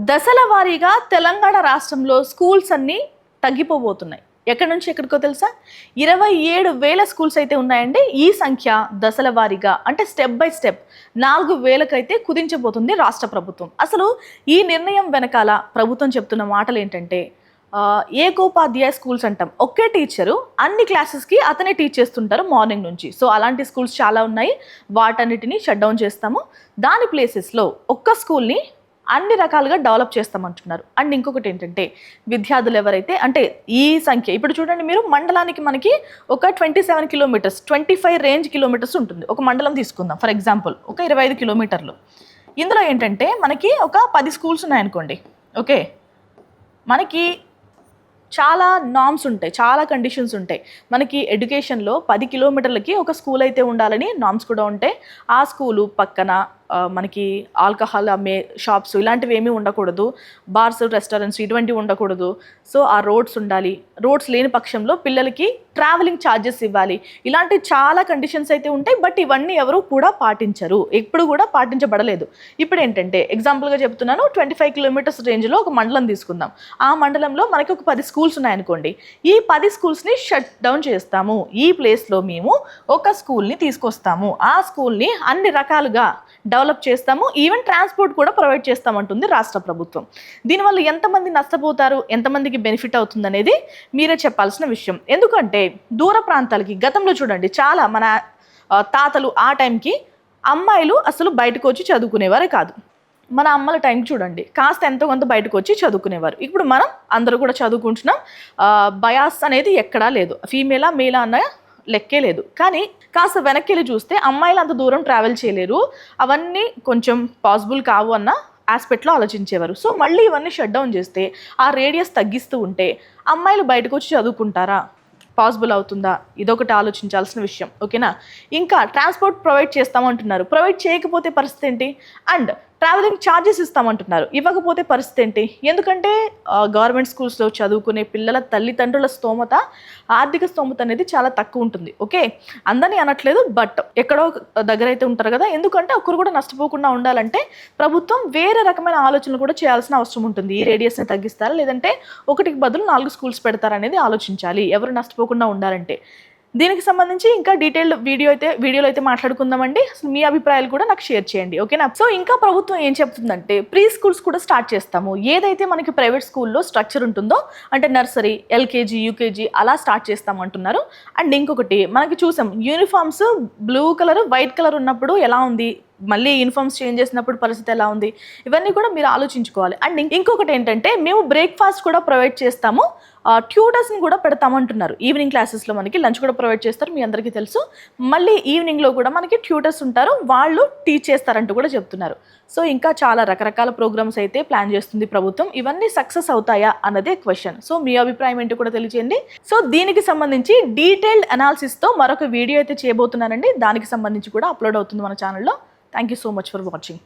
దశల వారీగా తెలంగాణ రాష్ట్రంలో స్కూల్స్ అన్నీ తగ్గిపోబోతున్నాయి. ఎక్కడి నుంచి ఎక్కడికో తెలుసా? 27,000 స్కూల్స్ అయితే ఉన్నాయండి. ఈ సంఖ్య దశల వారీగా అంటే స్టెప్ బై స్టెప్ 4,000కైతే కుదించబోతుంది రాష్ట్ర ప్రభుత్వం. అసలు ఈ నిర్ణయం వెనకాల ప్రభుత్వం చెప్తున్న మాటలు ఏంటంటే, ఏకోపాధ్యాయ స్కూల్స్ అంటాం. ఒకే టీచరు అన్ని క్లాసెస్కి అతనే టీచ్ చేస్తుంటారు మార్నింగ్ నుంచి. సో అలాంటి స్కూల్స్ చాలా ఉన్నాయి. వాటన్నిటిని షట్ డౌన్ చేస్తాము. దాని ప్లేసెస్లో ఒక్క స్కూల్ని అన్ని రకాలుగా డెవలప్ చేస్తామంటున్నారు. అండ్ ఇంకొకటి ఏంటంటే, విద్యార్థులు ఎవరైతే అంటే ఈ సంఖ్య ఇప్పుడు చూడండి, మీరు మండలానికి మనకి ఒక 27 కిలోమీటర్స్ 25 రేంజ్ కిలోమీటర్స్ ఉంటుంది. ఒక మండలం తీసుకుందాం ఫర్ ఎగ్జాంపుల్, ఒక 25 కిలోమీటర్లు. ఇందులో ఏంటంటే మనకి ఒక 10 స్కూల్స్ ఉన్నాయనుకోండి. ఓకే, మనకి చాలా నామ్స్ ఉంటాయి, చాలా కండిషన్స్ ఉంటాయి. మనకి ఎడ్యుకేషన్లో 10 కిలోమీటర్లకి ఒక స్కూల్ అయితే ఉండాలని నామ్స్ కూడా ఉంటాయి. ఆ స్కూలు పక్కన మనకి ఆల్కహాల్ అమ్మే షాప్స్ ఇలాంటివి ఏమీ ఉండకూడదు. బార్స్, రెస్టారెంట్స్ ఇటువంటివి ఉండకూడదు. సో ఆ రోడ్స్ ఉండాలి. రోడ్స్ లేని పక్షంలో పిల్లలకి ట్రావెలింగ్ ఛార్జెస్ ఇవ్వాలి. ఇలాంటి చాలా కండిషన్స్ అయితే ఉంటాయి. బట్ ఇవన్నీ ఎవరు కూడా పాటించరు, ఎప్పుడు కూడా పాటించబడలేదు. ఇప్పుడు ఏంటంటే ఎగ్జాంపుల్గా చెప్తున్నాను, 25 కిలోమీటర్స్ రేంజ్లో ఒక మండలం తీసుకుందాం. ఆ మండలంలో మనకి ఒక 10 స్కూల్స్ ఉన్నాయనుకోండి. ఈ 10 స్కూల్స్ని షట్ డౌన్ చేస్తాము. ఈ ప్లేస్లో మేము ఒక స్కూల్ని తీసుకొస్తాము. ఆ స్కూల్ని అన్ని రకాలుగా డెవలప్ చేస్తాము. ఈవెన్ ట్రాన్స్పోర్ట్ కూడా ప్రొవైడ్ చేస్తామంటుంది రాష్ట్ర ప్రభుత్వం. దీనివల్ల ఎంతమంది నష్టపోతారు, ఎంతమందికి బెనిఫిట్ అవుతుంది అనేది మీరే చెప్పాల్సిన విషయం. ఎందుకంటే దూర ప్రాంతాలకి గతంలో చూడండి, చాలా మన తాతలు ఆ టైంకి అమ్మాయిలు అసలు బయటకు వచ్చి చదువుకునేవారే కాదు. మన అమ్మల టైంకి చూడండి, కాస్త ఎంతో కొంత బయటకు వచ్చి చదువుకునేవారు. ఇప్పుడు మనం అందరూ కూడా చదువుకుంటున్నాం. బయాస్ అనేది ఎక్కడా లేదు. ఫీమేలా మేలా అన్న లెక్కే లేదు. కానీ కాస్త వెనక్కి వెళ్ళి చూస్తే అమ్మాయిలు అంత దూరం ట్రావెల్ చేయలేరు, అవన్నీ కొంచెం పాసిబుల్ కావు అన్న ఆస్పెక్ట్లో ఆలోచించేవారు. సో మళ్ళీ ఇవన్నీ షట్ డౌన్ చేస్తే ఆ రేడియస్ తగ్గిస్తూ ఉంటే అమ్మాయిలు బయటకు వచ్చి చదువుకుంటారా? పాసిబుల్ అవుతుందా? ఇదొకటి ఆలోచించాల్సిన విషయం. ఓకేనా? ఇంకా ట్రాన్స్పోర్ట్ ప్రొవైడ్ చేస్తామంటున్నారు. ప్రొవైడ్ చేయకపోతే పరిస్థితి ఏంటి? అండ్ ట్రావెలింగ్ ఛార్జెస్ ఇస్తామంటున్నారు. ఇవ్వకపోతే పరిస్థితి ఏంటి? ఎందుకంటే గవర్నమెంట్ స్కూల్స్లో చదువుకునే పిల్లల తల్లిదండ్రుల స్తోమత, ఆర్థిక స్తోమత అనేది చాలా తక్కువ ఉంటుంది. ఓకే, అందరినీ అనట్లేదు, బట్ ఎక్కడో దగ్గర అయితే ఉంటారు కదా. ఎందుకంటే ఒకరు కూడా నష్టపోకుండా ఉండాలంటే ప్రభుత్వం వేరే రకమైన ఆలోచనలు కూడా చేయాల్సిన అవసరం ఉంటుంది. ఈ రేడియస్ని తగ్గిస్తారా, లేదంటే ఒకటికి బదులు 4 స్కూల్స్ పెడతారనేది ఆలోచించాలి ఎవరు నష్టపోకుండా ఉండాలంటే. దీనికి సంబంధించి ఇంకా డీటెయిల్డ్ వీడియోలో అయితే మాట్లాడుకుందామండి. అసలు మీ అభిప్రాయాలు కూడా నాకు షేర్ చేయండి. ఓకేనా? సో ఇంకా ప్రభుత్వం ఏం చెప్తుందంటే, ప్రీ స్కూల్స్ కూడా స్టార్ట్ చేస్తాము. ఏదైతే మనకి ప్రైవేట్ స్కూల్లో స్ట్రక్చర్ ఉంటుందో, అంటే నర్సరీ, ఎల్కేజీ, యూకేజీ అలా స్టార్ట్ చేస్తామంటున్నారు. అండ్ ఇంకొకటి మనకి చూసాం, uniforms blue colour, white colour ఉన్నప్పుడు ఎలా ఉంది, మళ్ళీ యూనిఫామ్స్ చేంజ్ చేసినప్పుడు పరిస్థితి ఎలా ఉంది, ఇవన్నీ కూడా మీరు ఆలోచించుకోవాలి. అండ్ ఇంకొకటి ఏంటంటే, మేము బ్రేక్ఫాస్ట్ కూడా ప్రొవైడ్ చేస్తాము, ట్యూటర్స్ని కూడా పెడతామంటున్నారు. ఈవినింగ్ క్లాసెస్లో మనకి లంచ్ కూడా ప్రొవైడ్ చేస్తారు, మీ అందరికీ తెలుసు. మళ్ళీ ఈవినింగ్లో కూడా మనకి ట్యూటర్స్ ఉంటారు, వాళ్ళు టీచ్ చేస్తారంటూ కూడా చెప్తున్నారు. సో ఇంకా చాలా రకరకాల ప్రోగ్రామ్స్ అయితే ప్లాన్ చేస్తుంది ప్రభుత్వం. ఇవన్నీ సక్సెస్ అవుతాయా అన్నదే క్వశ్చన్. సో మీ అభిప్రాయం ఏంటో కూడా తెలియజేయండి. సో దీనికి సంబంధించి డీటెయిల్డ్ అనాలిసిస్తో మరొక వీడియో అయితే చేయబోతున్నానండి. దానికి సంబంధించి కూడా అప్లోడ్ అవుతుంది మన ఛానల్లో. Thank you so much for watching.